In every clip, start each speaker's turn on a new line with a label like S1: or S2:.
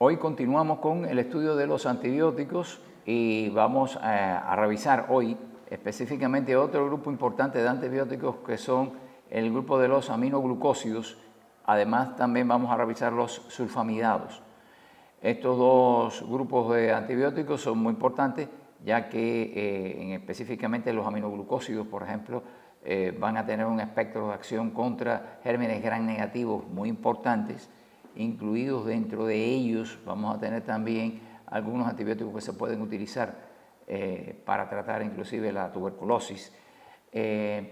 S1: Hoy continuamos con el estudio de los antibióticos y vamos a revisar hoy específicamente otro grupo importante de antibióticos que son el grupo de los aminoglucósidos. Además, también vamos a revisar los sulfamidados. Estos dos grupos de antibióticos son muy importantes, ya que específicamente los aminoglucósidos, por ejemplo, van a tener un espectro de acción contra gérmenes gram negativos muy importantes. Incluidos dentro de ellos vamos a tener también algunos antibióticos que se pueden utilizar para tratar inclusive la tuberculosis. En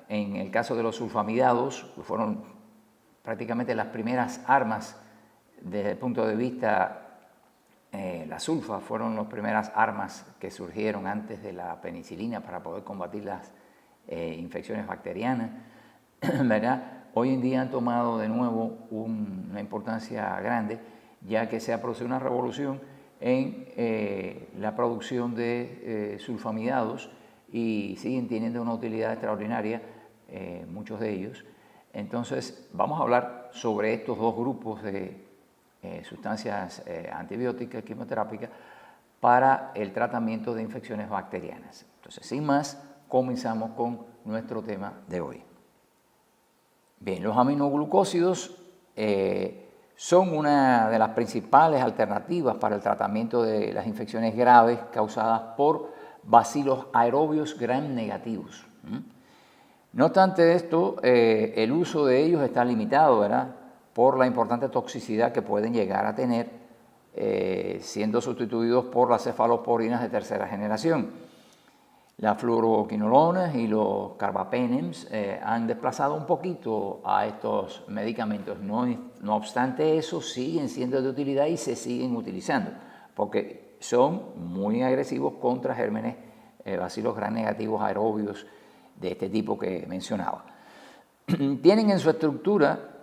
S1: el caso de los sulfamidados, que fueron prácticamente las primeras armas desde el punto de vista, la sulfa fueron las primeras armas que surgieron antes de la penicilina para poder combatir las infecciones bacterianas, ¿verdad? Hoy en día han tomado de nuevo una importancia grande, ya que se ha producido una revolución en la producción de sulfamidados y siguen teniendo una utilidad extraordinaria, muchos de ellos. Entonces, vamos a hablar sobre estos dos grupos de sustancias antibióticas, quimioterápicas, para el tratamiento de infecciones bacterianas. Entonces, sin más, comenzamos con nuestro tema de hoy. Bien, los aminoglucósidos son una de las principales alternativas para el tratamiento de las infecciones graves causadas por bacilos aerobios gram negativos. No obstante esto, el uso de ellos está limitado, ¿verdad?, por la importante toxicidad que pueden llegar a tener, siendo sustituidos por las cefalosporinas de tercera generación. Las fluoroquinolonas y los carbapenems han desplazado un poquito a estos medicamentos. No obstante eso, siguen siendo de utilidad y se siguen utilizando, porque son muy agresivos contra gérmenes bacilos gram negativos aerobios de este tipo que mencionaba. Tienen en su estructura,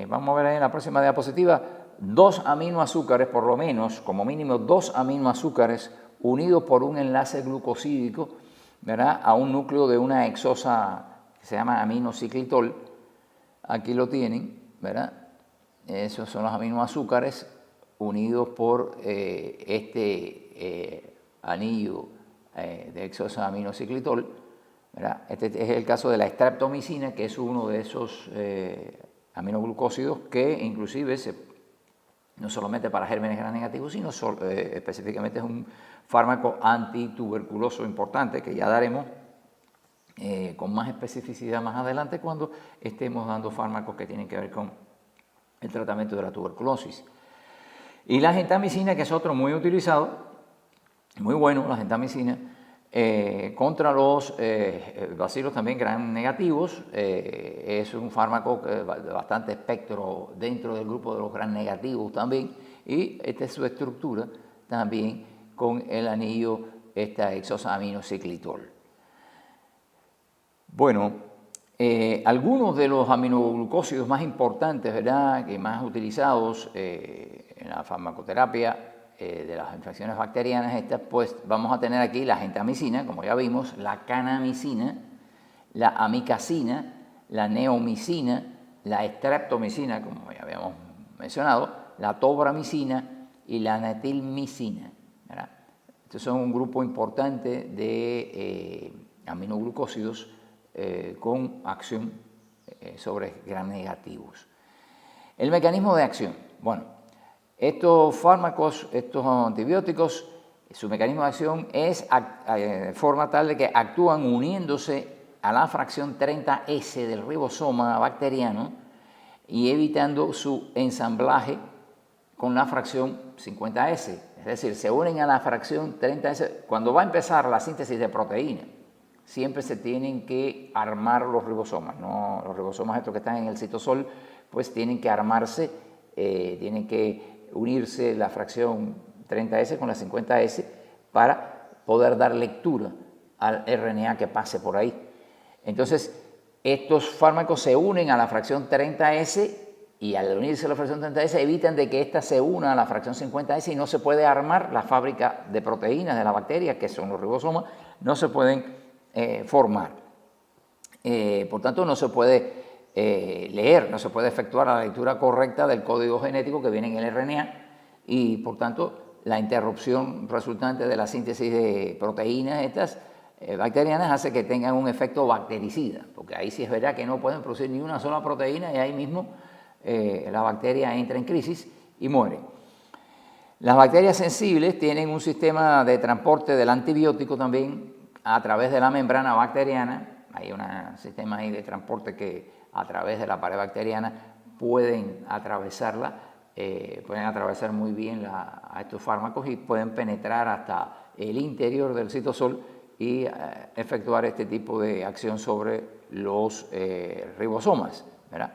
S1: vamos a ver ahí en la próxima diapositiva, 2 aminoazúcares, por lo menos, como mínimo 2 aminoazúcares unidos por un enlace glucosídico, ¿verdad?, a un núcleo de una hexosa que se llama aminociclitol. Aquí lo tienen, ¿verdad? Esos son los aminoazúcares unidos por este anillo de hexosa aminociclitol, ¿verdad? Este es el caso de la streptomicina, que es uno de esos aminoglucósidos que inclusive no solamente para gérmenes gram negativos, sino específicamente es un fármaco antituberculoso importante que ya daremos con más especificidad más adelante cuando estemos dando fármacos que tienen que ver con el tratamiento de la tuberculosis. Y la gentamicina, que es otro muy utilizado, muy bueno, la gentamicina, contra los bacilos también gram negativos, es un fármaco de bastante espectro dentro del grupo de los gram negativos también, y esta es su estructura también con el anillo, esta hexosa aminociclitol. Bueno, algunos de los aminoglucósidos más importantes, ¿verdad?, que más utilizados en la farmacoterapia de las infecciones bacterianas, pues vamos a tener aquí la gentamicina, como ya vimos, la kanamicina, la amicacina, la neomicina, la streptomicina, como ya habíamos mencionado, la tobramicina y la natilmicina, ¿verdad? Estos son un grupo importante de aminoglucósidos con acción sobre gram negativos. El mecanismo de acción. Bueno, estos fármacos, estos antibióticos, su mecanismo de acción es de forma tal de que actúan uniéndose a la fracción 30S del ribosoma bacteriano y evitando su ensamblaje con la fracción 50S. Es decir, se unen a la fracción 30S. Cuando va a empezar la síntesis de proteína, siempre se tienen que armar los ribosomas, ¿no? Los ribosomas estos que están en el citosol, pues tienen que armarse, tienen que unirse la fracción 30S con la 50S para poder dar lectura al RNA que pase por ahí. Entonces, estos fármacos se unen a la fracción 30S y al unirse a la fracción 30S evitan de que ésta se una a la fracción 50S y no se puede armar la fábrica de proteínas de la bacteria, que son los ribosomas, no se pueden formar. Por tanto, no se puede leer, no se puede efectuar la lectura correcta del código genético que viene en el RNA y por tanto la interrupción resultante de la síntesis de proteínas estas bacterianas hace que tengan un efecto bactericida, porque ahí sí es verdad que no pueden producir ni una sola proteína y ahí mismo la bacteria entra en crisis y muere. Las bacterias sensibles tienen un sistema de transporte del antibiótico también a través de la membrana bacteriana. Hay un sistema ahí de transporte que a través de la pared bacteriana pueden atravesarla, pueden atravesar muy bien a estos fármacos y pueden penetrar hasta el interior del citosol y efectuar este tipo de acción sobre los ribosomas, ¿verdad?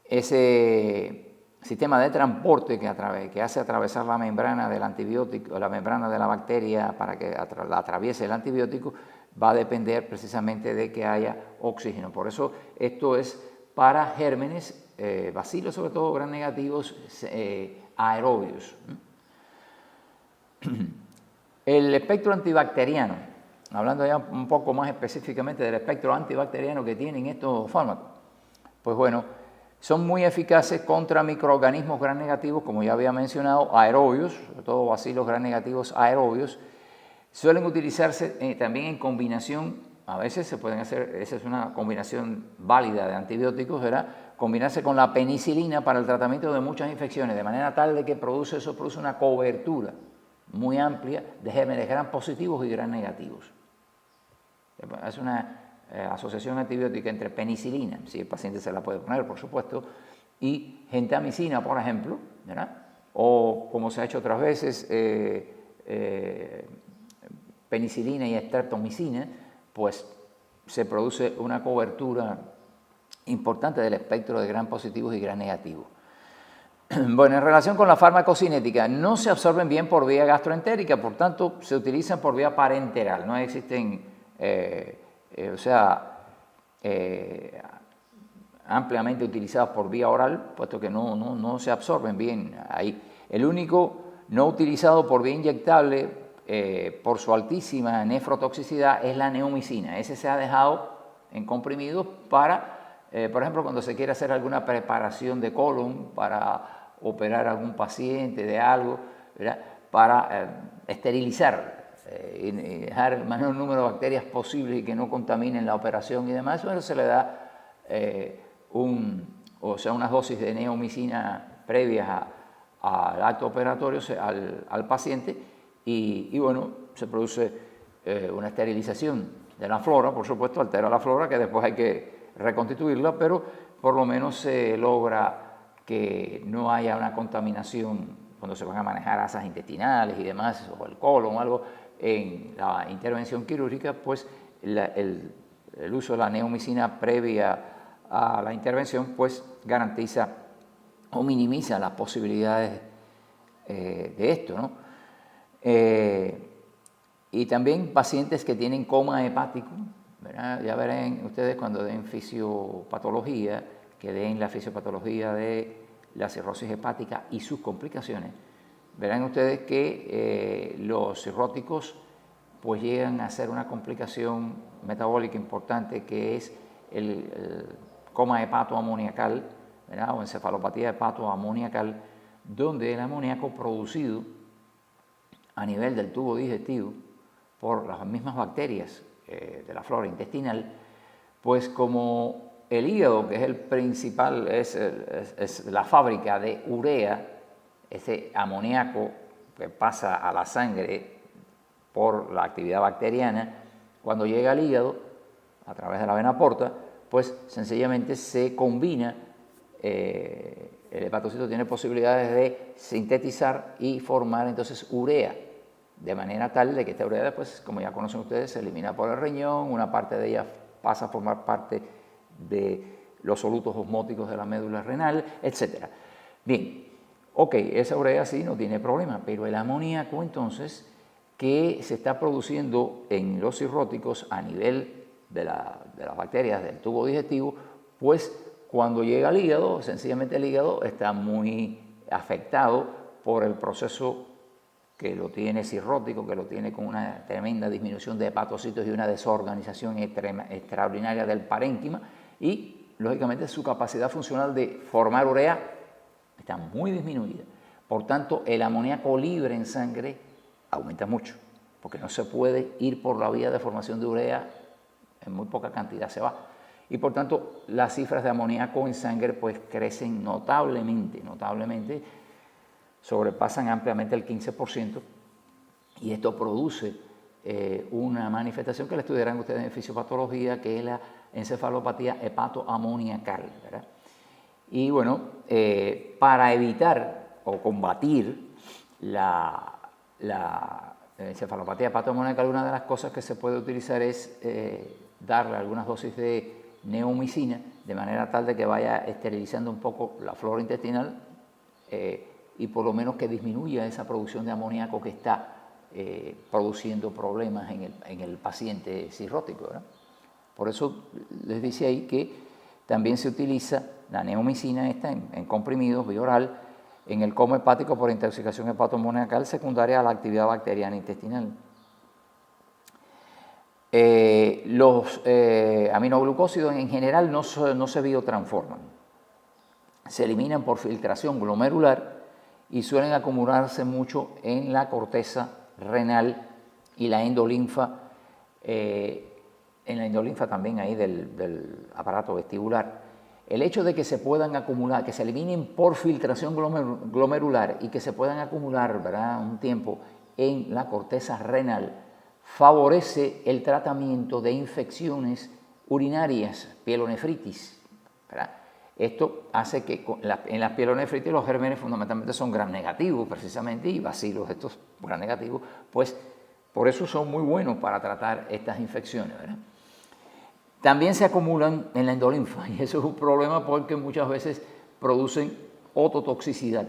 S1: Ese sistema de transporte que hace atravesar la membrana del antibiótico, la membrana de la bacteria para que la atraviese el antibiótico, va a depender precisamente de que haya oxígeno. Por eso esto es para gérmenes, bacilos sobre todo, gram negativos, aerobios. El espectro antibacteriano, hablando ya un poco más específicamente del espectro antibacteriano que tienen estos fármacos, pues bueno, son muy eficaces contra microorganismos gram negativos, como ya había mencionado, aerobios, sobre todo bacilos gram negativos aerobios. Suelen utilizarse también en combinación, a veces se pueden hacer, esa es una combinación válida de antibióticos, ¿verdad? Combinarse con la penicilina para el tratamiento de muchas infecciones, de manera tal de que produce una cobertura muy amplia de gérmenes gram positivos y gram negativos. Es una asociación antibiótica entre penicilina, si el paciente se la puede poner, por supuesto, y gentamicina, por ejemplo, ¿verdad? O como se ha hecho otras veces, penicilina y estreptomicina, pues se produce una cobertura importante del espectro de gram positivos y gram negativos. Bueno, en relación con la farmacocinética, no se absorben bien por vía gastroentérica, por tanto, se utilizan por vía parenteral, no existen, ampliamente utilizados por vía oral, puesto que no se absorben bien ahí. El único no utilizado por vía inyectable, por su altísima nefrotoxicidad, es la neomicina. Ese se ha dejado en comprimidos para, por ejemplo, cuando se quiere hacer alguna preparación de colon, para operar a algún paciente de algo, ¿verdad? Para esterilizar y dejar el menor número de bacterias posible y que no contaminen la operación y demás. Bueno, se le da unas dosis de neomicina previas al acto operatorio al paciente y bueno, se produce una esterilización de la flora, por supuesto, altera la flora, que después hay que reconstituirla, pero por lo menos se logra que no haya una contaminación cuando se van a manejar asas intestinales y demás, o el colon o algo, en la intervención quirúrgica, pues el uso de la neomicina previa a la intervención, pues garantiza o minimiza las posibilidades de esto, ¿no? Y también pacientes que tienen coma hepático, ¿verdad? Ya verán ustedes cuando den fisiopatología, que den la fisiopatología de la cirrosis hepática y sus complicaciones, verán ustedes que los cirróticos pues llegan a ser una complicación metabólica importante, que es el coma hepatoamoniacal, ¿verdad? O encefalopatía hepatoamoniacal, donde el amoníaco producido a nivel del tubo digestivo por las mismas bacterias de la flora intestinal, pues como el hígado, que es el principal, es la fábrica de urea, ese amoníaco que pasa a la sangre por la actividad bacteriana, cuando llega al hígado, a través de la vena porta, pues sencillamente se combina, el hepatocito tiene posibilidades de sintetizar y formar entonces urea, de manera tal de que esta urea después, como ya conocen ustedes, se elimina por el riñón, una parte de ella pasa a formar parte de los solutos osmóticos de la médula renal, etc. Bien, ok, esa urea sí no tiene problema, pero el amoníaco entonces, que se está produciendo en los cirróticos a nivel de las bacterias del tubo digestivo, pues cuando llega al hígado, sencillamente el hígado está muy afectado por el proceso que lo tiene cirrótico, que lo tiene con una tremenda disminución de hepatocitos y una desorganización extraordinaria del parénquima, y lógicamente su capacidad funcional de formar urea está muy disminuida. Por tanto, el amoníaco libre en sangre aumenta mucho, porque no se puede ir por la vía de formación de urea, en muy poca cantidad se va. Y por tanto, las cifras de amoníaco en sangre pues crecen notablemente, sobrepasan ampliamente el 15%, y esto produce una manifestación que le estudiarán ustedes en fisiopatología, que es la encefalopatía hepatoamoniacal, ¿verdad? Y bueno, para evitar o combatir la encefalopatía hepatoamoniacal, una de las cosas que se puede utilizar es darle algunas dosis de neomicina, de manera tal de que vaya esterilizando un poco la flora intestinal, y por lo menos que disminuya esa producción de amoníaco que está produciendo problemas en el paciente cirrótico, ¿verdad? Por eso les decía ahí que también se utiliza la neomicina esta en comprimidos vía oral en el coma hepático por intoxicación hepatoamoniacal secundaria a la actividad bacteriana intestinal. Los aminoglucósidos en general no se biotransforman, se eliminan por filtración glomerular y suelen acumularse mucho en la corteza renal y la endolinfa, en la endolinfa también ahí del aparato vestibular. El hecho de que se puedan acumular, que se eliminen por filtración glomerular y que se puedan acumular, ¿verdad?, un tiempo en la corteza renal, favorece el tratamiento de infecciones urinarias, pielonefritis, ¿verdad? Esto hace que en las pielonefritis los gérmenes fundamentalmente son gram negativos precisamente, y bacilos estos gram negativos, pues por eso son muy buenos para tratar estas infecciones, ¿verdad? También se acumulan en la endolinfa, y eso es un problema porque muchas veces producen ototoxicidad.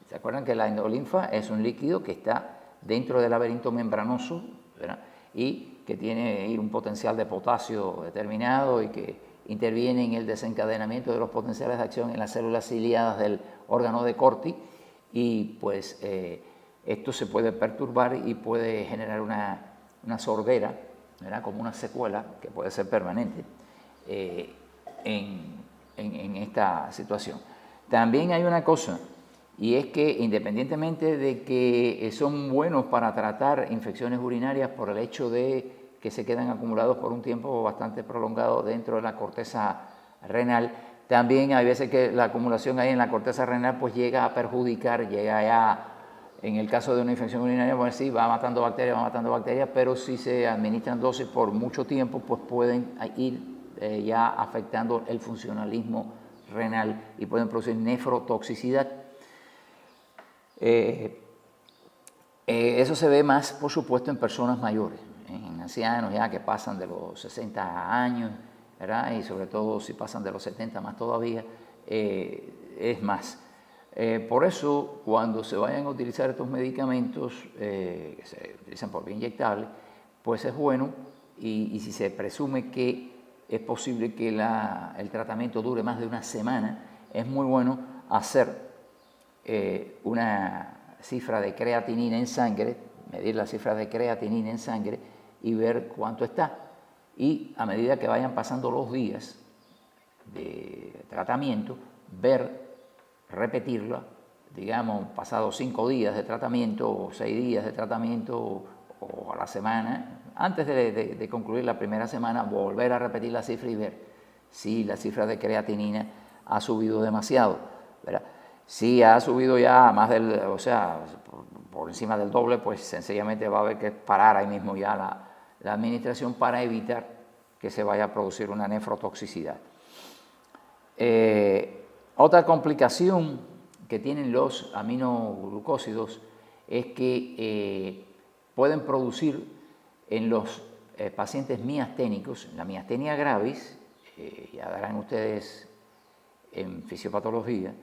S1: ¿Se acuerdan que la endolinfa es un líquido que está dentro del laberinto membranoso, ¿verdad?, y que tiene un potencial de potasio determinado y que interviene en el desencadenamiento de los potenciales de acción en las células ciliadas del órgano de Corti, y pues esto se puede perturbar y puede generar una sordera, ¿verdad?, como una secuela que puede ser permanente en esta situación. También hay una cosa, y es que independientemente de que son buenos para tratar infecciones urinarias por el hecho de que se quedan acumulados por un tiempo bastante prolongado dentro de la corteza renal, también hay veces que la acumulación ahí en la corteza renal pues llega a perjudicar, llega ya, en el caso de una infección urinaria, pues sí, va matando bacterias, pero si se administran dosis por mucho tiempo, pues pueden ir ya afectando el funcionalismo renal y pueden producir nefrotoxicidad. Eso se ve más, por supuesto, en personas mayores, en ancianos ya que pasan de los 60 años, ¿verdad?, y sobre todo si pasan de los 70 más todavía, es más. Por eso, cuando se vayan a utilizar estos medicamentos que se utilizan por vía inyectable, pues es bueno, y si se presume que es posible que el tratamiento dure más de una semana, es muy bueno hacer una cifra de creatinina en sangre, medir la cifra de creatinina en sangre y ver cuánto está. Y a medida que vayan pasando los días de tratamiento, repetirla, digamos, pasados 5 días de tratamiento o 6 días de tratamiento o a la semana, antes de concluir la primera semana, volver a repetir la cifra y ver si la cifra de creatinina ha subido demasiado, ¿verdad? Si ha subido ya más por encima del doble, pues sencillamente va a haber que parar ahí mismo ya la administración para evitar que se vaya a producir una nefrotoxicidad. Otra complicación que tienen los aminoglucósidos es que pueden producir en los pacientes miasténicos, la miastenia gravis, ya darán ustedes en fisiopatología,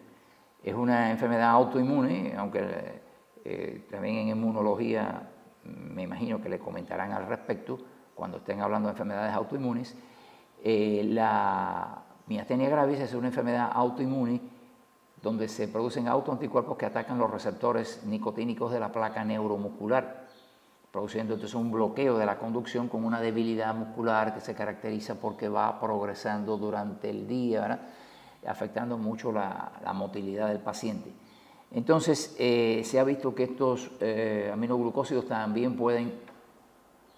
S1: es una enfermedad autoinmune, aunque también en inmunología me imagino que le comentarán al respecto cuando estén hablando de enfermedades autoinmunes. La miastenia gravis es una enfermedad autoinmune donde se producen autoanticuerpos que atacan los receptores nicotínicos de la placa neuromuscular, produciendo entonces un bloqueo de la conducción con una debilidad muscular que se caracteriza porque va progresando durante el día, ¿verdad?, afectando mucho la motilidad del paciente. Entonces, se ha visto que estos aminoglucósidos también pueden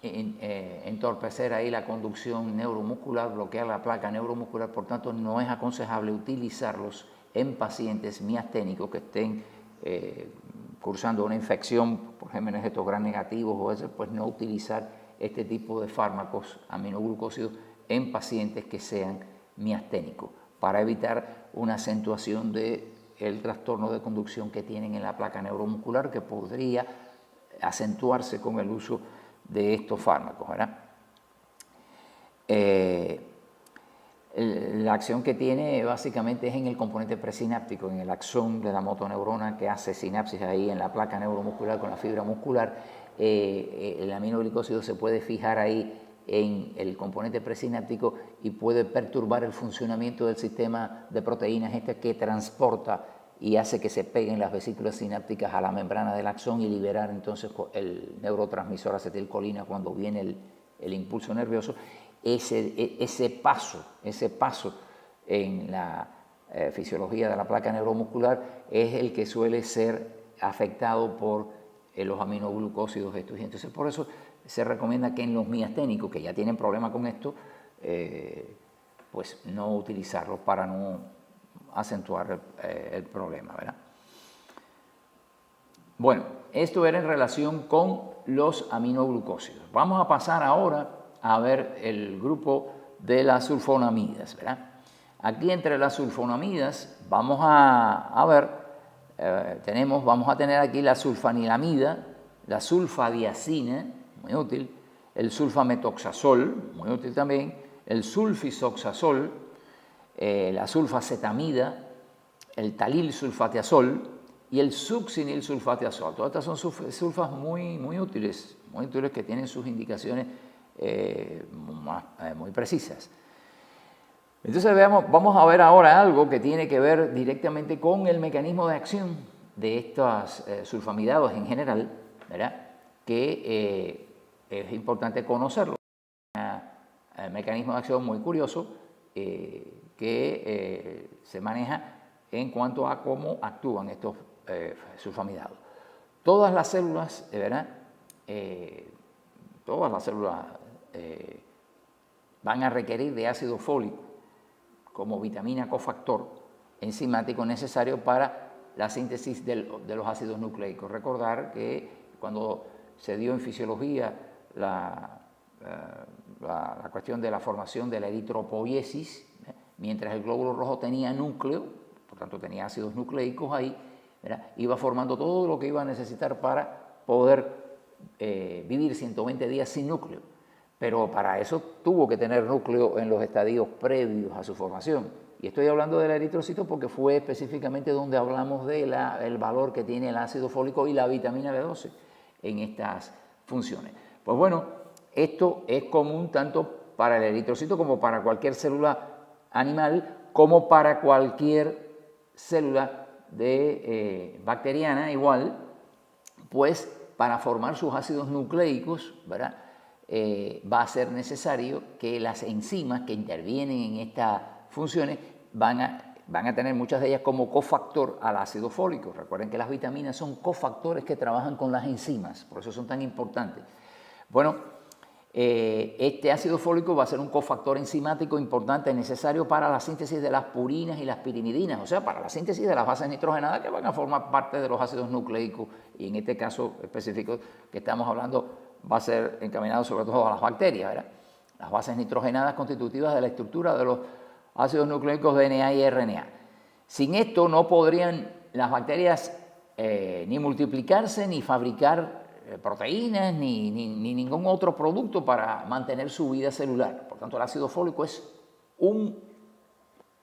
S1: entorpecer ahí la conducción neuromuscular, bloquear la placa neuromuscular, por tanto no es aconsejable utilizarlos en pacientes miasténicos que estén cursando una infección por gérmenes estos gram negativos o eso, pues no utilizar este tipo de fármacos aminoglucósidos en pacientes que sean miasténicos para evitar una acentuación del trastorno de conducción que tienen en la placa neuromuscular, que podría acentuarse con el uso de estos fármacos, ¿verdad? La acción que tiene básicamente es en el componente presináptico, en el axón de la motoneurona que hace sinapsis ahí en la placa neuromuscular con la fibra muscular. El aminoglicósido se puede fijar ahí en el componente presináptico y puede perturbar el funcionamiento del sistema de proteínas que transporta y hace que se peguen las vesículas sinápticas a la membrana del axón y liberar entonces el neurotransmisor acetilcolina cuando viene el impulso nervioso. Ese paso en la fisiología de la placa neuromuscular es el que suele ser afectado por los aminoglucósidos estos. Y entonces por eso se recomienda que en los miasténicos que ya tienen problemas con esto, pues no utilizarlos para no acentuar el problema, ¿verdad? Bueno, esto era en relación con los aminoglucósidos. Vamos a pasar ahora a ver el grupo de las sulfonamidas, ¿verdad? Aquí entre las sulfonamidas vamos a ver, vamos a tener aquí la sulfanilamida, la sulfadiazina, muy útil, el sulfametoxazol, muy útil también, el sulfisoxazol, la sulfacetamida, el talilsulfatiazol y el succinilsulfatiazol. Todas estas son sulfas muy útiles que tienen sus indicaciones muy precisas. Entonces vamos a ver ahora algo que tiene que ver directamente con el mecanismo de acción de estos sulfamidados en general, ¿verdad?, que es importante conocerlo. Un mecanismo de acción muy curioso que se maneja en cuanto a cómo actúan estos sulfamidados. Todas las células, ¿verdad?, van a requerir de ácido fólico como vitamina cofactor enzimático necesario para la síntesis de los ácidos nucleicos. Recordar que cuando se dio en fisiología la cuestión de la formación de la eritropoiesis, mientras el glóbulo rojo tenía núcleo, por tanto tenía ácidos nucleicos ahí, ¿verdad?, iba formando todo lo que iba a necesitar para poder vivir 120 días sin núcleo. Pero para eso tuvo que tener núcleo en los estadios previos a su formación. Y estoy hablando del eritrocito porque fue específicamente donde hablamos del valor que tiene el ácido fólico y la vitamina B12 en estas funciones. Pues bueno, esto es común tanto para el eritrocito como para cualquier célula animal, como para cualquier célula bacteriana igual, pues para formar sus ácidos nucleicos, ¿verdad?, va a ser necesario que las enzimas que intervienen en estas funciones van a tener muchas de ellas como cofactor al ácido fólico. Recuerden que las vitaminas son cofactores que trabajan con las enzimas, por eso son tan importantes. Bueno, este ácido fólico va a ser un cofactor enzimático importante, necesario para la síntesis de las purinas y las pirimidinas, o sea, para la síntesis de las bases nitrogenadas que van a formar parte de los ácidos nucleicos, y en este caso específico que estamos hablando va a ser encaminado sobre todo a las bacterias, ¿verdad? Las bases nitrogenadas constitutivas de la estructura de los ácidos nucleicos DNA y RNA. Sin esto no podrían las bacterias ni multiplicarse, ni fabricar proteínas, ni ningún otro producto para mantener su vida celular. Por tanto, el ácido fólico es un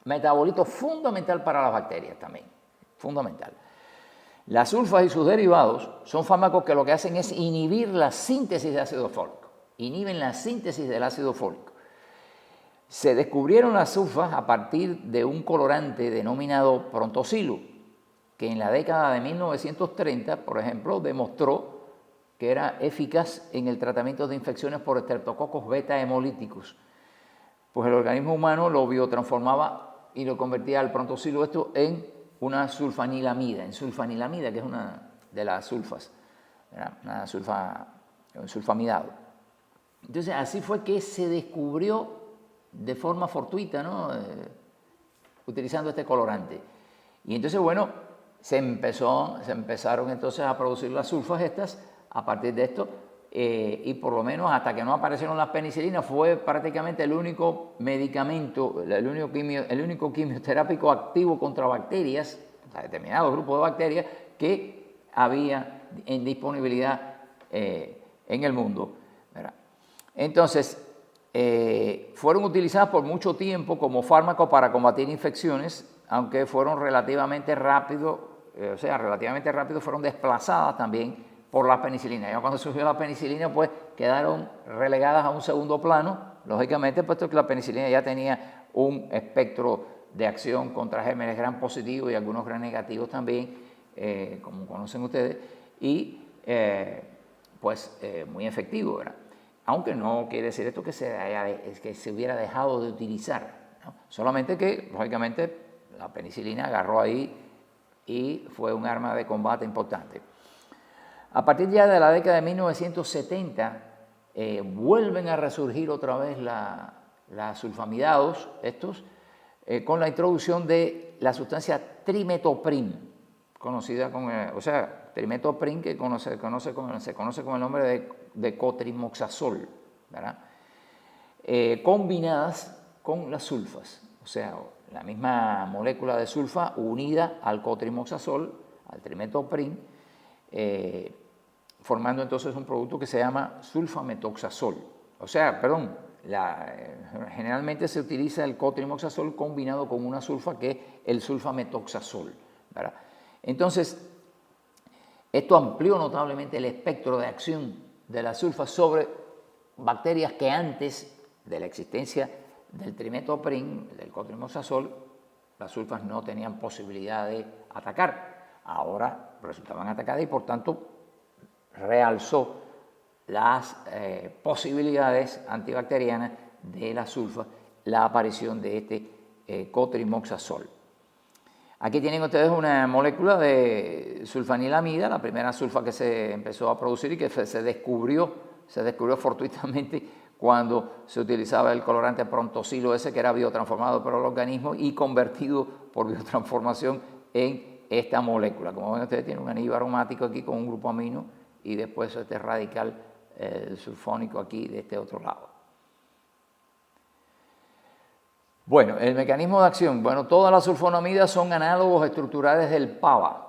S1: metabolito fundamental para las bacterias también, fundamental. Las sulfas y sus derivados son fármacos que lo que hacen es inhibir la síntesis de ácido fólico, inhiben la síntesis del ácido fólico. Se descubrieron las sulfas a partir de un colorante denominado prontosilo, que en la década de 1930, por ejemplo, demostró que era eficaz en el tratamiento de infecciones por estreptococos beta hemolíticos. Pues el organismo humano lo biotransformaba y lo convertía al prontocilo esto en una sulfanilamida, que es una de las sulfas, un sulfamidado. Entonces así fue que se descubrió de forma fortuita, ¿no? Utilizando este colorante. Y entonces, bueno, se empezaron entonces a producir las sulfas estas a partir de esto, y por lo menos hasta que no aparecieron las penicilinas fue prácticamente el único medicamento, el único quimioterápico activo contra bacterias, o sea, determinados grupos de bacterias que había en disponibilidad en el mundo, ¿verdad? Entonces, fueron utilizadas por mucho tiempo como fármaco para combatir infecciones, aunque fueron relativamente rápido fueron desplazadas también por la penicilina. Ya cuando surgió la penicilina, pues quedaron relegadas a un segundo plano, lógicamente, puesto que la penicilina ya tenía un espectro de acción contra gérmenes gram positivos y algunos gram negativos también, como conocen ustedes, y muy efectivo, ¿verdad? Aunque no quiere decir esto que se hubiera dejado de utilizar, ¿no? Solamente que, lógicamente, la penicilina agarró ahí y fue un arma de combate importante. A partir ya de la década de 1970, vuelven a resurgir otra vez las sulfamidados, con la introducción de la sustancia trimetoprim, conocida como, trimetoprim, que se conoce con el nombre de cotrimoxazol, ¿verdad? Combinadas con las sulfas, o sea, la misma molécula de sulfa unida al cotrimoxazol, al trimetoprim, formando entonces un producto que se llama sulfametoxazol. Generalmente se utiliza el cotrimoxazol combinado con una sulfa que es el sulfametoxazol, ¿verdad? Entonces, esto amplió notablemente el espectro de acción de la sulfa sobre bacterias que antes de la existencia del trimetoprim, del cotrimoxazol, las sulfas no tenían posibilidad de atacar. Ahora resultaban atacadas y por tanto realzó las posibilidades antibacterianas de la sulfa, la aparición de este cotrimoxazol. Aquí tienen ustedes una molécula de sulfanilamida, la primera sulfa que se empezó a producir y que se descubrió fortuitamente cuando se utilizaba el colorante prontocilo ese, que era biotransformado por el organismo y convertido por biotransformación en esta molécula. Como ven ustedes, tiene un anillo aromático aquí con un grupo amino y después este radical sulfónico aquí de este otro lado. Bueno, el mecanismo de acción. Bueno, todas las sulfonamidas son análogos estructurales del PABA.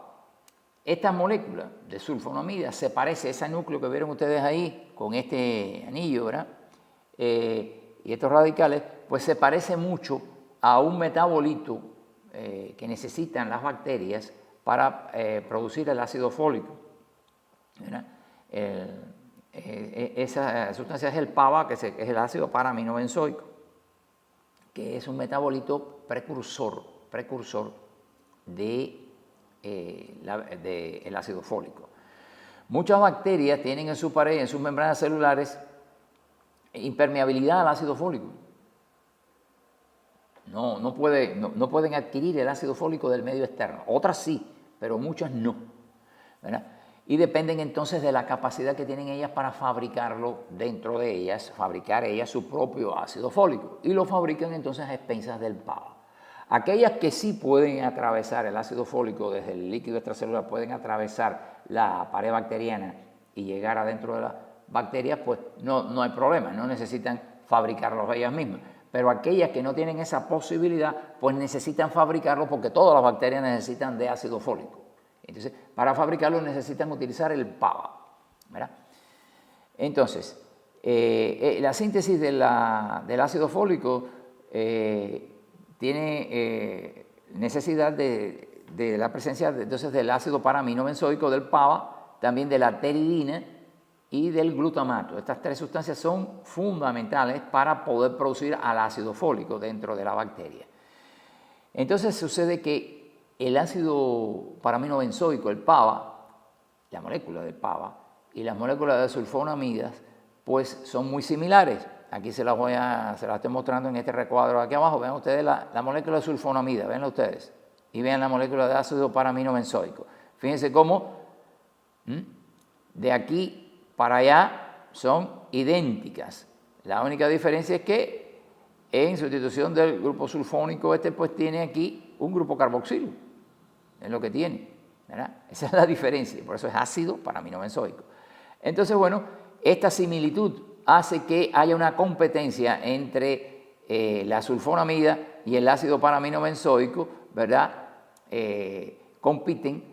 S1: Esta molécula de sulfonamida se parece a ese núcleo que vieron ustedes ahí con este anillo, ¿verdad? Y estos radicales, pues se parece mucho a un metabolito que necesitan las bacterias para producir el ácido fólico, ¿verdad? Esa sustancia es el PABA, que es el ácido para-aminobenzoico, que es un metabolito precursor del ácido fólico. Muchas bacterias tienen en su pared, en sus membranas celulares, impermeabilidad al ácido fólico. No pueden adquirir el ácido fólico del medio externo. Otras sí, pero muchas no, ¿verdad? Y dependen entonces de la capacidad que tienen ellas para fabricarlo dentro de ellas, fabricar ellas su propio ácido fólico. Y lo fabrican entonces a expensas del PABA. Aquellas que sí pueden atravesar el ácido fólico desde el líquido extracelular, pueden atravesar la pared bacteriana y llegar adentro de las bacterias, pues no hay problema, no necesitan fabricarlos ellas mismas. Pero aquellas que no tienen esa posibilidad, pues necesitan fabricarlo porque todas las bacterias necesitan de ácido fólico. Entonces, para fabricarlo necesitan utilizar el PABA, ¿verdad? Entonces, la síntesis del ácido fólico tiene necesidad de la presencia entonces del ácido para-aminobenzoico, del PABA, también de la pteridina y del glutamato. Estas tres sustancias son fundamentales para poder producir al ácido fólico dentro de la bacteria. Entonces sucede que el ácido paraminobenzoico, el PABA, la molécula del PABA, y las moléculas de sulfonamidas, pues son muy similares. Aquí se las estoy mostrando en este recuadro de aquí abajo. Vean ustedes la molécula de sulfonamida, veanla ustedes. Y vean la molécula de ácido paraminobenzoico. Fíjense cómo de aquí para allá son idénticas. La única diferencia es que en sustitución del grupo sulfónico, pues tiene aquí un grupo carboxilo. Es lo que tiene, ¿verdad? Esa es la diferencia, por eso es ácido paraminobenzoico. Entonces, bueno, esta similitud hace que haya una competencia entre la sulfonamida y el ácido paraminobenzoico, ¿verdad? Compiten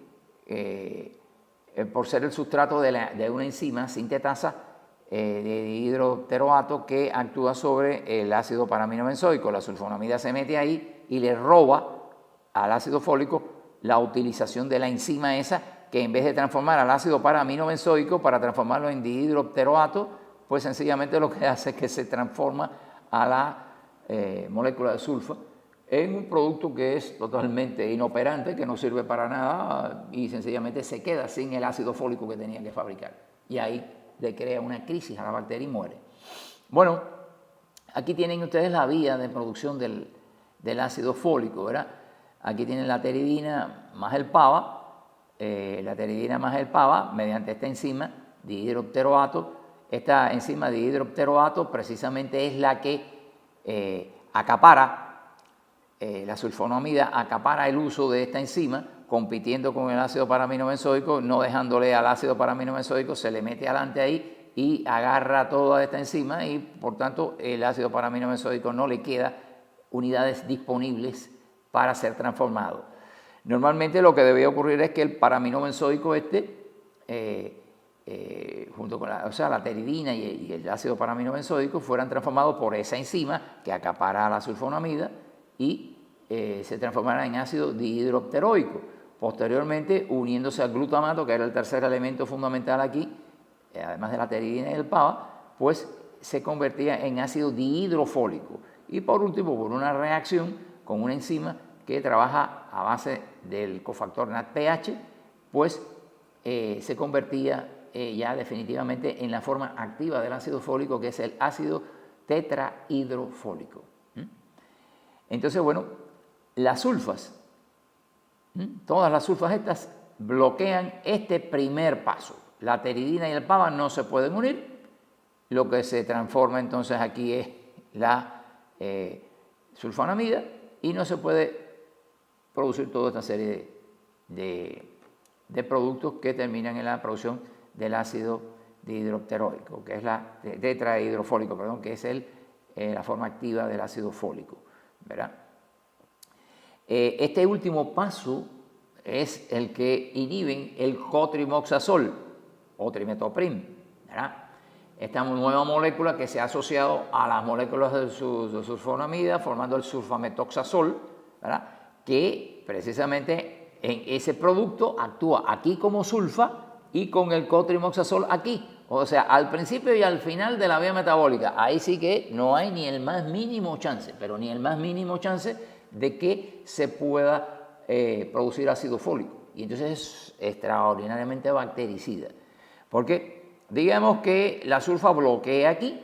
S1: por ser el sustrato de una enzima sintetasa de dihidropteroato que actúa sobre el ácido paraminobenzoico. La sulfonamida se mete ahí y le roba al ácido fólico la utilización de la enzima esa, que en vez de transformar al ácido paraminobenzoico para transformarlo en dihidropteroato, pues sencillamente lo que hace es que se transforma a la molécula de sulfa en un producto que es totalmente inoperante, que no sirve para nada y sencillamente se queda sin el ácido fólico que tenía que fabricar. Y ahí le crea una crisis a la bacteria y muere. Bueno, aquí tienen ustedes la vía de producción del ácido fólico, ¿verdad? Aquí tienen la pteridina más el PABA, mediante esta enzima dihidropteroato. Esta enzima dihidropteroato precisamente es la que acapara, la sulfonamida acapara el uso de esta enzima, compitiendo con el ácido paraminobenzoico, no dejándole al ácido paraminobenzoico, se le mete adelante ahí y agarra toda esta enzima y por tanto el ácido paraminobenzoico no le queda unidades disponibles para ser transformado. Normalmente lo que debe ocurrir es que el paraminobenzoico junto con la pteridina y el ácido paraminobenzoico fueran transformados por esa enzima que acapara la sulfonamida y se transformará en ácido dihidropteroico. Posteriormente, uniéndose al glutamato, que era el tercer elemento fundamental aquí, además de la pteridina y el PABA, pues se convertía en ácido dihidrofólico. Y por último, por una reacción con una enzima que trabaja a base del cofactor NADPH, pues se convertía ya definitivamente en la forma activa del ácido fólico, que es el ácido tetrahidrofólico. Entonces, bueno, las sulfas, todas las sulfas estas bloquean este primer paso. La pteridina y el PABA no se pueden unir. Lo que se transforma entonces aquí es la sulfonamida y no se puede producir toda esta serie de productos que terminan en la producción del ácido dihidropteroico, que es tetrahidrofólico, perdón, que es la forma activa del ácido fólico, ¿verdad? Este último paso es el que inhiben el cotrimoxazol o trimetoprim, ¿verdad? Esta nueva molécula que se ha asociado a las moléculas de sulfonamida formando el sulfametoxazol, ¿verdad? Que precisamente en ese producto actúa aquí como sulfa y con el cotrimoxazol aquí. O sea, al principio y al final de la vía metabólica, ahí sí que no hay ni el más mínimo chance, pero ni el más mínimo chance de que se pueda producir ácido fólico. Y entonces es extraordinariamente bactericida. Porque digamos que la sulfa bloquea aquí,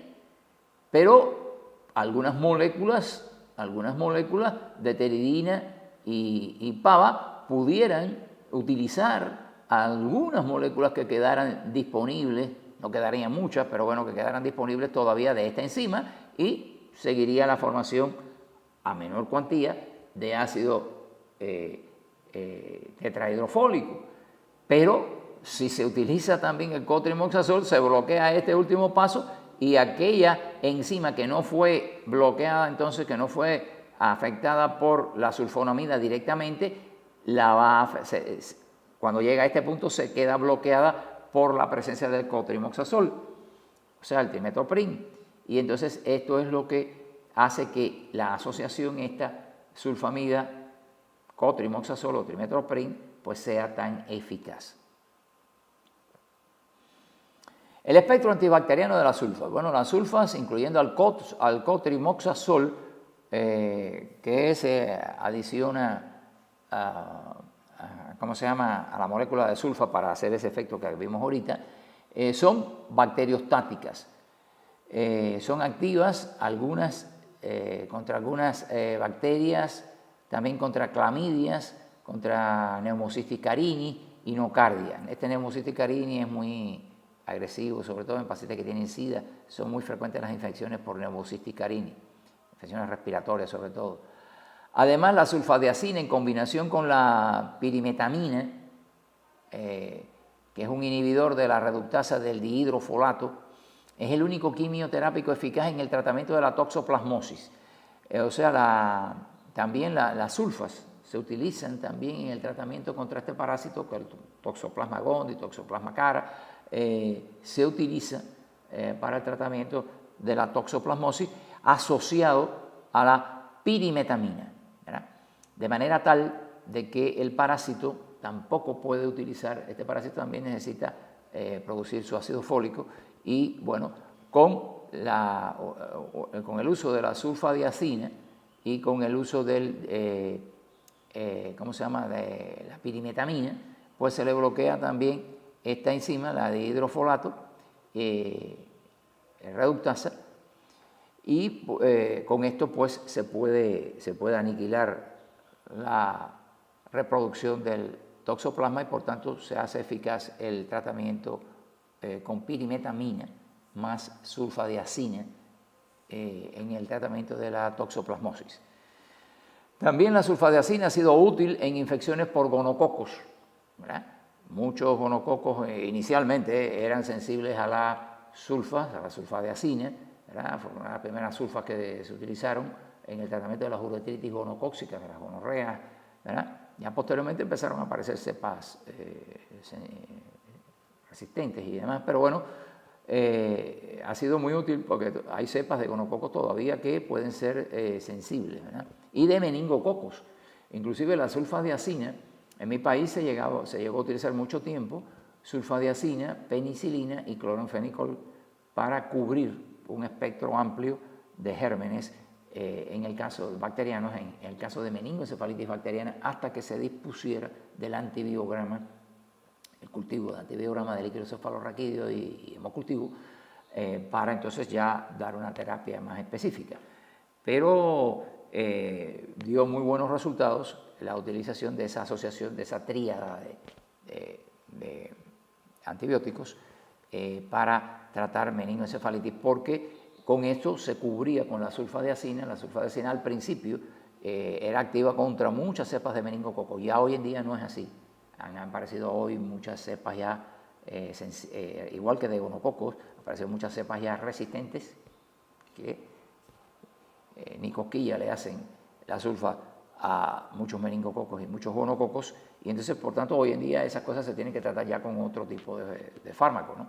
S1: pero algunas moléculas de pteridina y PABA pudieran utilizar algunas moléculas que quedaran disponibles, no quedarían muchas, pero bueno, que quedaran disponibles todavía de esta enzima y seguiría la formación a menor cuantía de ácido tetrahidrofólico. Pero si se utiliza también el cotrimoxazol, se bloquea este último paso y aquella enzima que no fue bloqueada, entonces que no fue afectada por la sulfonamida directamente, cuando llega a este punto se queda bloqueada por la presencia del cotrimoxazol, o sea, el trimetoprim. Y entonces esto es lo que hace que la asociación esta sulfamida, cotrimoxazol o trimetoprim, pues sea tan eficaz. El espectro antibacteriano de las sulfas. Bueno, las sulfas, incluyendo al cotrimoxazol, que se adiciona ¿cómo se llama?, a la molécula de sulfa para hacer ese efecto que vimos ahorita, son bacteriostáticas. Son activas algunas contra algunas bacterias, también contra clamidias, contra Pneumocystis carini y nocardia. Este Pneumocystis carini es muy agresivo, sobre todo en pacientes que tienen SIDA. Son muy frecuentes las infecciones por Pneumocystis carini, infecciones respiratorias sobre todo. Además, la sulfadiazina en combinación con la pirimetamina, que es un inhibidor de la reductasa del dihidrofolato, es el único quimioterápico eficaz en el tratamiento de la toxoplasmosis. O sea, también las sulfas se utilizan también en el tratamiento contra este parásito, que el Toxoplasma gondii, Toxoplasma cara, se utiliza para el tratamiento de la toxoplasmosis asociado a la pirimetamina, ¿verdad? De manera tal de que el parásito tampoco puede utilizar, este parásito también necesita producir su ácido fólico y, bueno, con el uso de la sulfadiazina y con el uso del, ¿cómo se llama?, de la pirimetamina, pues se le bloquea también esta enzima, la de hidrofolato, reductasa, y con esto pues se puede aniquilar la reproducción del toxoplasma y por tanto se hace eficaz el tratamiento con pirimetamina más sulfadiazina en el tratamiento de la toxoplasmosis. También la sulfadiazina ha sido útil en infecciones por gonococos, ¿verdad? Muchos gonococos inicialmente eran sensibles a la sulfadiazina, ¿verdad? Fueron las primeras sulfas que se utilizaron en el tratamiento de las uretritis gonocóxicas, de las gonorreas, ¿verdad? Ya posteriormente empezaron a aparecer cepas resistentes y demás, pero bueno, ha sido muy útil porque hay cepas de gonococos todavía que pueden ser sensibles, ¿verdad? Y de meningococos. Inclusive la sulfadiazina, en mi país se llegó a utilizar mucho tiempo sulfadiazina, penicilina y cloranfenicol para cubrir un espectro amplio de gérmenes en el caso de bacterianos, en el caso de meningoencefalitis bacteriana, hasta que se dispusiera del antibiograma, el cultivo de antibiograma de líquido cefalorraquídeo y hemocultivo, para entonces ya dar una terapia más específica. Pero dio muy buenos resultados la utilización de esa asociación, de esa tríada de antibióticos para tratar meningoencefalitis, porque con esto se cubría con la sulfadiazina. La sulfadiazina al principio era activa contra muchas cepas de meningococo, ya hoy en día no es así. Han aparecido hoy muchas cepas ya, igual que de gonococos, aparecen muchas cepas ya resistentes que ni cosquilla le hacen la sulfa a muchos meningococos y muchos gonococos, y entonces por tanto hoy en día esas cosas se tienen que tratar ya con otro tipo de fármaco, ¿no?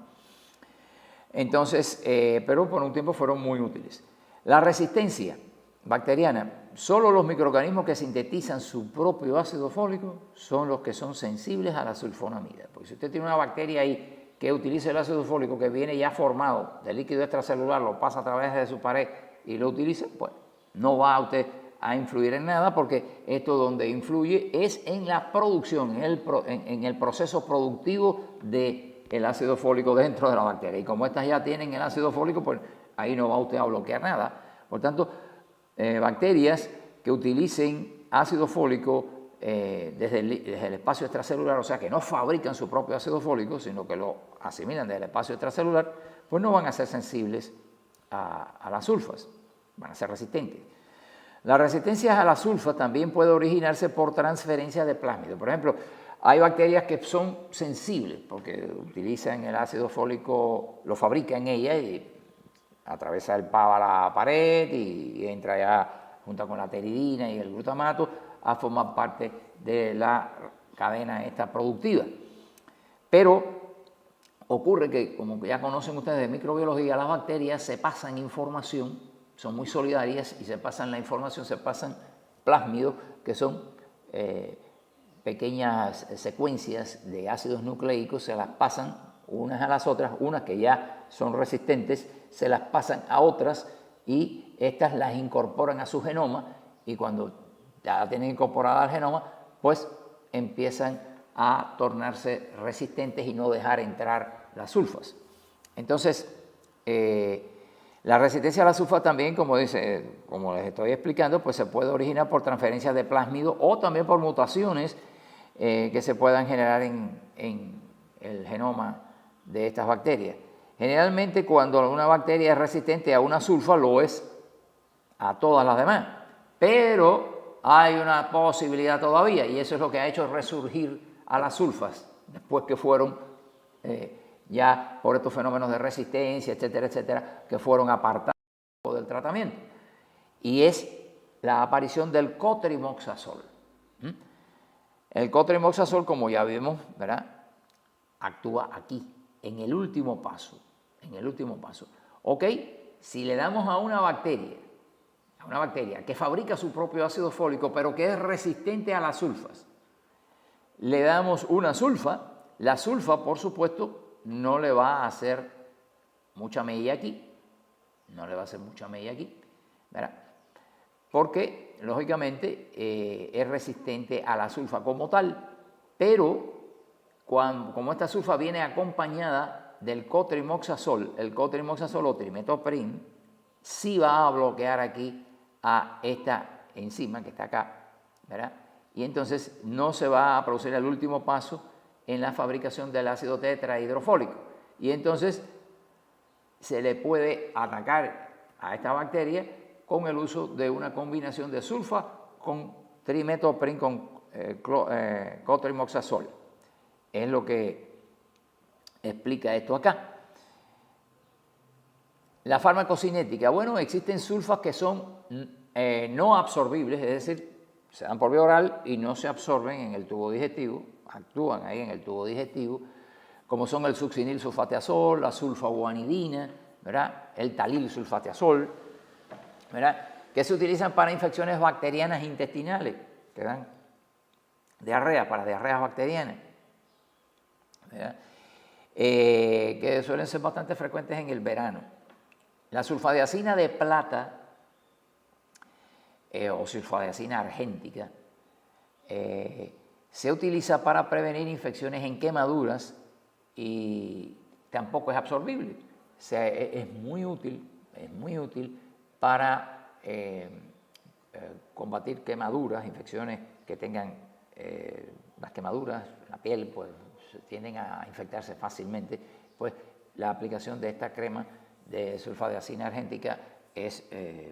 S1: Entonces, pero por un tiempo fueron muy útiles. La resistencia bacteriana, solo los microorganismos que sintetizan su propio ácido fólico son los que son sensibles a la sulfonamida. Porque si usted tiene una bacteria ahí que utiliza el ácido fólico que viene ya formado de líquido extracelular, lo pasa a través de su pared y lo utiliza, pues no va a usted a influir en nada, porque esto donde influye es en la producción, en el proceso productivo del ácido fólico dentro de la bacteria. Y como estas ya tienen el ácido fólico, pues ahí no va usted a bloquear nada. Por tanto, bacterias que utilicen ácido fólico desde el espacio extracelular, o sea, que no fabrican su propio ácido fólico, sino que lo asimilan desde el espacio extracelular, pues no van a ser sensibles a las sulfas, van a ser resistentes. La resistencia a la sulfa también puede originarse por transferencia de plásmidos. Por ejemplo, hay bacterias que son sensibles porque utilizan el ácido fólico, lo fabrican ella y atraviesa el PAV a la pared y entra ya junto con la pteridina y el glutamato a formar parte de la cadena esta productiva. Pero ocurre que, como ya conocen ustedes de microbiología, las bacterias se pasan información, son muy solidarias y se pasan la información, se pasan plásmidos, que son pequeñas secuencias de ácidos nucleicos, se las pasan unas a las otras, unas que ya son resistentes, se las pasan a otras y estas las incorporan a su genoma, y cuando ya la tienen incorporada al genoma, pues empiezan a tornarse resistentes y no dejar entrar las sulfas. Entonces, la resistencia a la sulfa también, como les estoy explicando, pues se puede originar por transferencias de plásmido o también por mutaciones que se puedan generar en el genoma de estas bacterias. Generalmente, cuando una bacteria es resistente a una sulfa, lo es a todas las demás, pero hay una posibilidad todavía, y eso es lo que ha hecho resurgir a las sulfas después que fueron ya por estos fenómenos de resistencia, etcétera, etcétera, que fueron apartados del tratamiento, y es la aparición del cotrimoxazol. El cotrimoxazol, como ya vimos, ¿verdad?, actúa aquí, en el último paso, ¿ok? Si le damos a una bacteria que fabrica su propio ácido fólico, pero que es resistente a las sulfas, le damos una sulfa, la sulfa, por supuesto, no le va a hacer mucha mella aquí, ¿verdad? Porque, lógicamente, es resistente a la sulfa como tal, pero como esta sulfa viene acompañada del cotrimoxazol, el cotrimoxazol o trimethoprim, sí va a bloquear aquí a esta enzima que está acá, ¿verdad? Y entonces no se va a producir el último paso en la fabricación del ácido tetrahidrofólico. Y entonces se le puede atacar a esta bacteria con el uso de una combinación de sulfa con trimethoprim con cotrimoxazol. Es lo que explica esto acá. La farmacocinética, bueno, existen sulfas que son no absorbibles, es decir, se dan por vía oral y no se absorben en el tubo digestivo, actúan ahí en el tubo digestivo, como son el succinil sulfateazol, la sulfaguanidina, ¿verdad?, el talil sulfateazol, ¿verdad?, que se utilizan para infecciones bacterianas intestinales, que dan diarrea, para diarreas bacterianas, ¿verdad?, que suelen ser bastante frecuentes en el verano. La sulfadiazina de plata o sulfadiazina argéntica se utiliza para prevenir infecciones en quemaduras y tampoco es absorbible. O sea, es muy útil para combatir quemaduras, infecciones que tengan las quemaduras, la piel, pues tienden a infectarse fácilmente. Pues la aplicación de esta crema de sulfadiazina argéntica es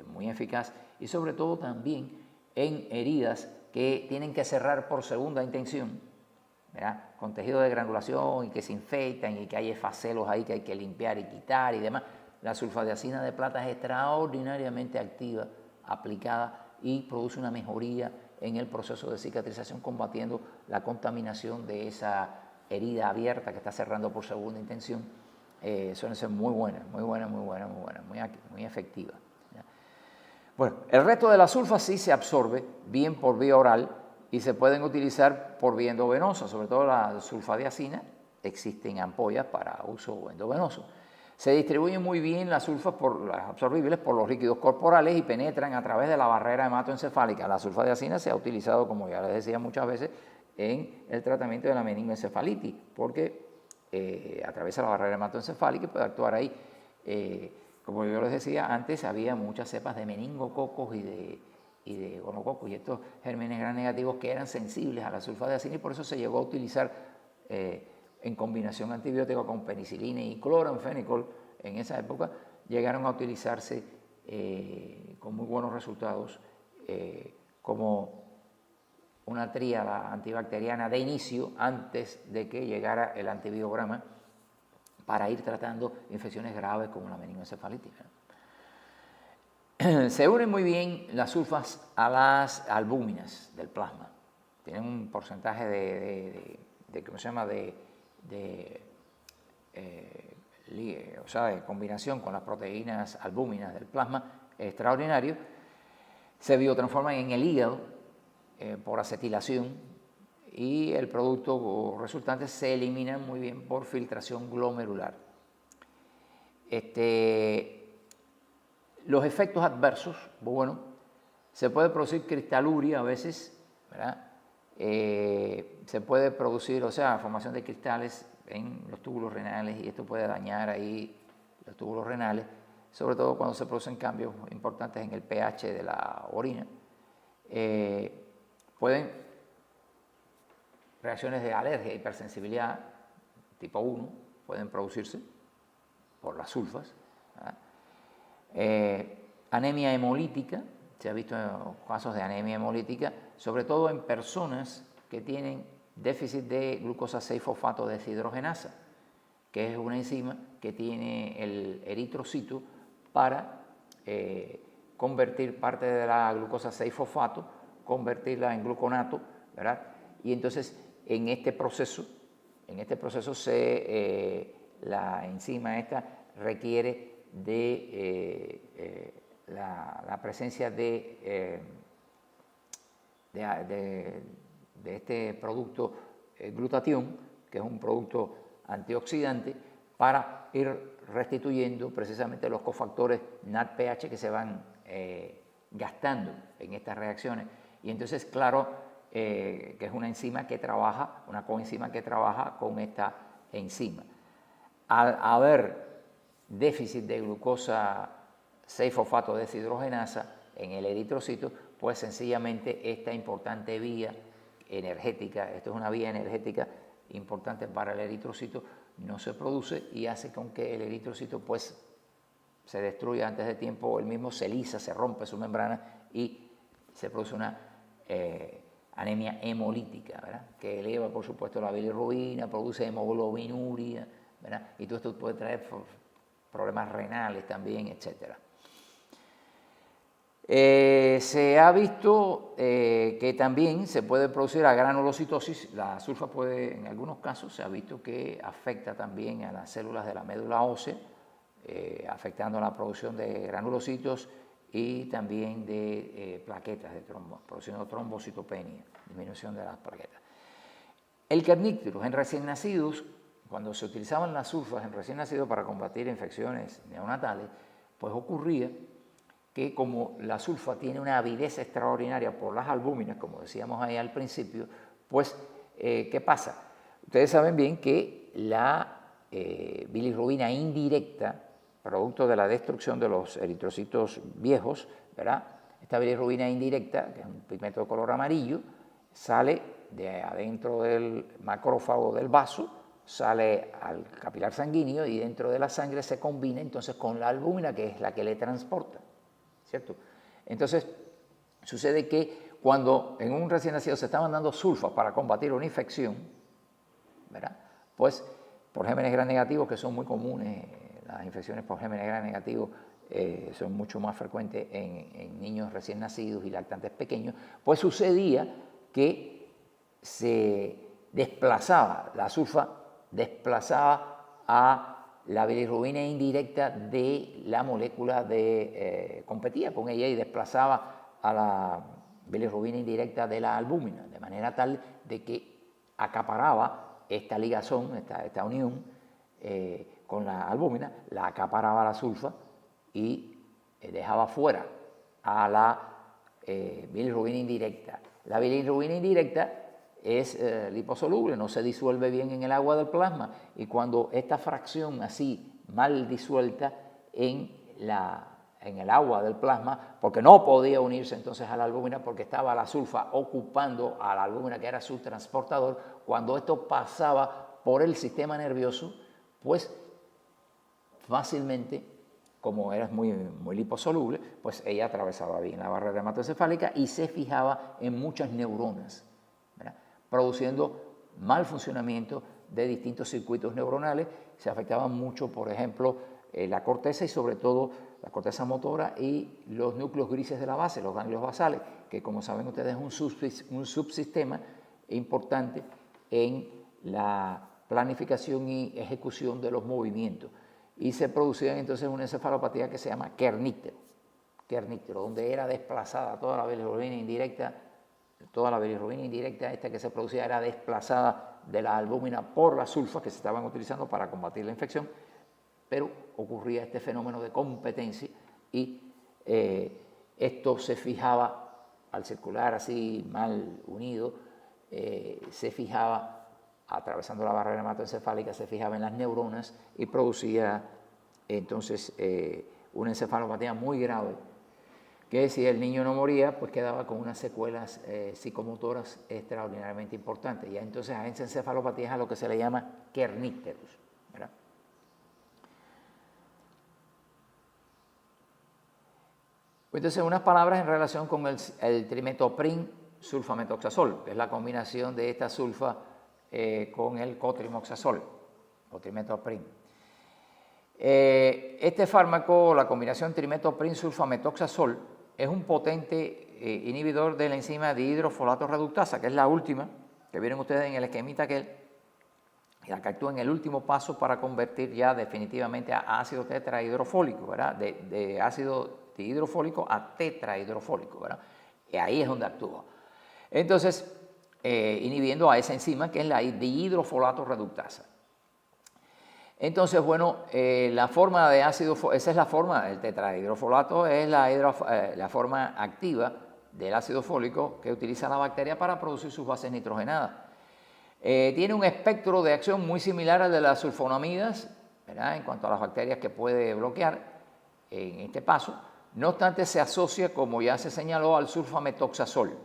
S1: muy eficaz, y sobre todo también en heridas que tienen que cerrar por segunda intención, ¿verdad?, con tejido de granulación y que se infectan y que hay esfacelos ahí que hay que limpiar y quitar y demás. La sulfadiazina de plata es extraordinariamente activa, aplicada, y produce una mejoría en el proceso de cicatrización, combatiendo la contaminación de esa herida abierta que está cerrando por segunda intención. Suelen ser muy buenas, muy efectivas. Bueno, el resto de las sulfas sí se absorbe bien por vía oral y se pueden utilizar por vía endovenosa, sobre todo la sulfadiazina, existen ampollas para uso endovenoso. Se distribuyen muy bien las sulfas, las absorbibles, por los líquidos corporales y penetran a través de la barrera hematoencefálica. La sulfadiazina se ha utilizado, como ya les decía muchas veces, en el tratamiento de la meningoencefalitis, porque atraviesa la barrera hematoencefálica y puede actuar ahí. Como yo les decía antes, había muchas cepas de meningococos y de gonococos y estos gérmenes gram negativos que eran sensibles a la sulfadiazina, y por eso se llegó a utilizar en combinación antibiótica con penicilina y cloranfenicol. En esa época llegaron a utilizarse con muy buenos resultados como una tríada antibacteriana de inicio, antes de que llegara el antibiograma, para ir tratando infecciones graves como la meningoencefalitis. Se unen muy bien las sulfas a las albúminas del plasma. Tienen un porcentaje de combinación con las proteínas albúminas del plasma extraordinario. Se biotransforman en el hígado por acetilación, y el producto resultante se elimina muy bien por filtración glomerular. Los efectos adversos, bueno, se puede producir cristaluria a veces, ¿verdad?, se puede producir, o sea, formación de cristales en los túbulos renales, y esto puede dañar ahí los túbulos renales, sobre todo cuando se producen cambios importantes en el pH de la orina. Pueden reacciones de alergia e hipersensibilidad tipo 1 pueden producirse por las sulfas. Anemia hemolítica, se ha visto casos de anemia hemolítica, sobre todo en personas que tienen déficit de glucosa 6-fosfato deshidrogenasa, que es una enzima que tiene el eritrocito para convertir parte de la glucosa 6-fosfato, convertirla en gluconato, ¿verdad? Y entonces en este proceso la enzima esta requiere de la presencia de este producto glutatión, que es un producto antioxidante, para ir restituyendo precisamente los cofactores NADPH que se van gastando en estas reacciones. Y entonces, claro, que es una enzima que trabaja, una coenzima que trabaja con esta enzima. Al haber déficit de glucosa 6-fosfato deshidrogenasa en el eritrocito, pues sencillamente esta importante vía energética, esto es una vía energética importante para el eritrocito, no se produce y hace con que el eritrocito pues se destruya antes de tiempo, él mismo se lisa, se rompe su membrana y se produce una anemia hemolítica, ¿verdad? Que eleva por supuesto la bilirrubina, produce hemoglobinuria, ¿verdad? Y todo esto puede traer problemas renales también, etcétera. Se ha visto que también se puede producir la granulocitosis. La sulfa puede, en algunos casos, se ha visto que afecta también a las células de la médula ósea, afectando la producción de granulocitos y también de plaquetas de trombo, produciendo trombocitopenia, disminución de las plaquetas. El kerníctero en recién nacidos, cuando se utilizaban las sulfas en recién nacidos para combatir infecciones neonatales, pues ocurría que como la sulfa tiene una avidez extraordinaria por las albúminas, como decíamos ahí al principio, pues, ¿qué pasa? Ustedes saben bien que la bilirrubina indirecta, producto de la destrucción de los eritrocitos viejos, ¿verdad? Esta bilirrubina indirecta, que es un pigmento de color amarillo, sale de adentro del macrófago del vaso, sale al capilar sanguíneo y dentro de la sangre se combina entonces con la albúmina, que es la que le transporta, ¿cierto? Entonces, sucede que cuando en un recién nacido se estaban dando sulfas para combatir una infección, ¿verdad? Pues por gémenes gram negativos, que son muy comunes, las infecciones por gémenes gram negativos son mucho más frecuentes en niños recién nacidos y lactantes pequeños, pues sucedía que se desplazaba, la sulfa desplazaba a la bilirrubina indirecta de la molécula de competía con ella y desplazaba a la bilirrubina indirecta de la albúmina, de manera tal de que acaparaba esta ligazón, esta unión con la albúmina, la acaparaba la sulfa y dejaba fuera a la bilirrubina indirecta. La bilirrubina indirecta es liposoluble, no se disuelve bien en el agua del plasma, y cuando esta fracción así mal disuelta en el agua del plasma, porque no podía unirse entonces a la albúmina porque estaba la sulfa ocupando a la albúmina, que era su transportador, cuando esto pasaba por el sistema nervioso, pues fácilmente, como era muy liposoluble, pues ella atravesaba bien la barrera hematoencefálica y se fijaba en muchas neuronas, ¿verdad? Produciendo mal funcionamiento de distintos circuitos neuronales. Se afectaban mucho, por ejemplo, la corteza y sobre todo la corteza motora y los núcleos grises de la base, los ganglios basales, que como saben ustedes es un subsistema importante en la planificación y ejecución de los movimientos. Y se producía entonces una encefalopatía que se llama kerníctero, donde era desplazada toda la bilirrubina indirecta, esta que se producía era desplazada de la albúmina por las sulfas que se estaban utilizando para combatir la infección, pero ocurría este fenómeno de competencia y esto se fijaba al circular así mal unido, se fijaba, atravesando la barrera hematoencefálica, se fijaba en las neuronas y producía entonces una encefalopatía muy grave, que si el niño no moría, pues quedaba con unas secuelas psicomotoras extraordinariamente importantes. Y entonces a esa encefalopatía es a lo que se le llama kernícterus, ¿verdad? Entonces, unas palabras en relación con el trimetoprim sulfametoxazol, que es la combinación de esta sulfa con el cotrimoxazol o trimetoprim. Este fármaco, la combinación trimetoprim sulfametoxazol, es un potente inhibidor de la enzima dihidrofolato reductasa, que es la última, que vieron ustedes en el esquemita aquel, la que actúa en el último paso para convertir ya definitivamente a ácido tetrahidrofólico, ¿verdad? De ácido dihidrofólico a tetrahidrofólico, ¿verdad? Y ahí es donde actúa. Entonces, inhibiendo a esa enzima que es la dihidrofolato reductasa. Entonces, bueno, la forma de ácido, esa es la forma, el tetrahidrofolato es la forma activa del ácido fólico que utiliza la bacteria para producir sus bases nitrogenadas. Tiene un espectro de acción muy similar al de las sulfonamidas, ¿verdad?, en cuanto a las bacterias que puede bloquear en este paso. No obstante, se asocia, como ya se señaló, al sulfametoxazol,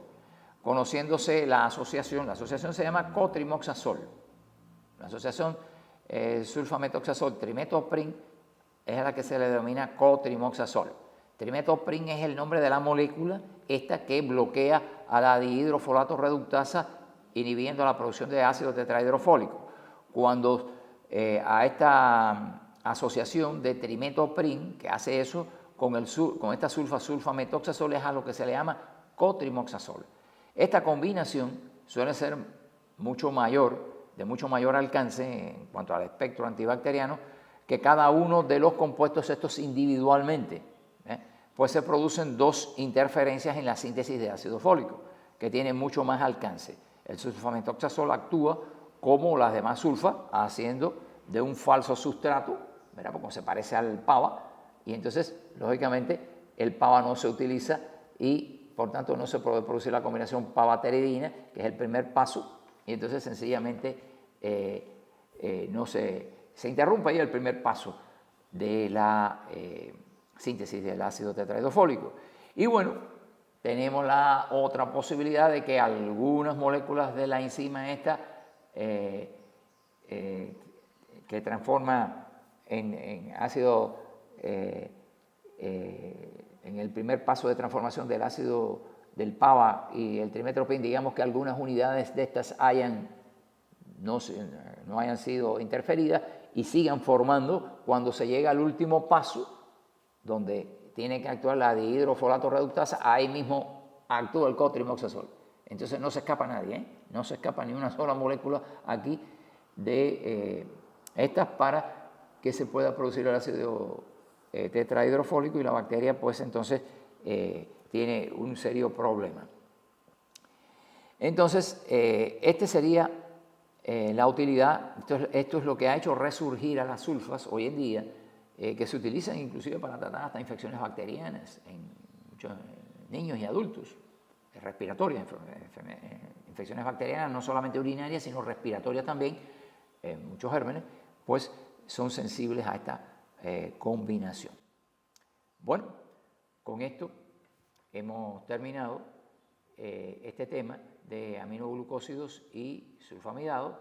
S1: conociéndose la asociación se llama cotrimoxazol. La asociación sulfametoxazol trimetoprim es a la que se le denomina cotrimoxazol. Trimetoprim es el nombre de la molécula esta que bloquea a la dihidrofolato reductasa, inhibiendo la producción de ácido tetrahidrofólico. Cuando a esta asociación de trimetoprim, que hace eso con esta sulfametoxazol, es a lo que se le llama cotrimoxazol. Esta combinación suele ser de mucho mayor alcance en cuanto al espectro antibacteriano que cada uno de los compuestos estos individualmente. Pues se producen dos interferencias en la síntesis de ácido fólico que tienen mucho más alcance. El sulfametoxazol actúa como las demás sulfas, haciendo de un falso sustrato, ¿verdad?, porque se parece al PABA, y entonces, lógicamente, el PABA no se utiliza y, por tanto, no se puede producir la combinación PABA-pteridina, que es el primer paso, y entonces, sencillamente, se interrumpe ahí el primer paso de la síntesis del ácido tetrahidrofólico. Y bueno, tenemos la otra posibilidad de que algunas moléculas de la enzima esta que transforma en ácido, en el primer paso de transformación del ácido del PABA y el trimetoprim, digamos que algunas unidades de estas no hayan sido interferidas y sigan formando cuando se llega al último paso, donde tiene que actuar la dihidrofolato reductasa, ahí mismo actúa el cotrimoxazol. Entonces no se escapa nadie, no se escapa ni una sola molécula aquí de estas para que se pueda producir el ácido tetrahidrofólico, y la bacteria pues entonces tiene un serio problema. Entonces, este sería la utilidad. Esto es lo que ha hecho resurgir a las sulfas hoy en día, que se utilizan inclusive para tratar hasta infecciones bacterianas en muchos niños y adultos, respiratorias, infecciones bacterianas no solamente urinarias, sino respiratorias también, muchos gérmenes, pues son sensibles a esta combinación. Bueno, con esto hemos terminado este tema de aminoglucósidos y sulfamidados.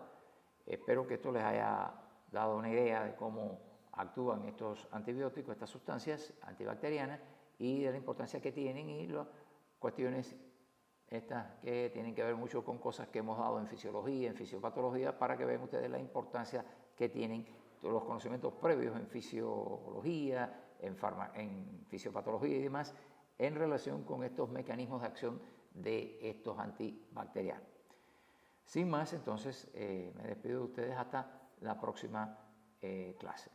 S1: Espero que esto les haya dado una idea de cómo actúan estos antibióticos, estas sustancias antibacterianas, y de la importancia que tienen y las cuestiones estas que tienen que ver mucho con cosas que hemos dado en fisiología, en fisiopatología, para que vean ustedes la importancia que tienen todos los conocimientos previos en fisiología, en fisiopatología y demás, en relación con estos mecanismos de acción de estos antibacterianos. Sin más, entonces, me despido de ustedes hasta la próxima clase.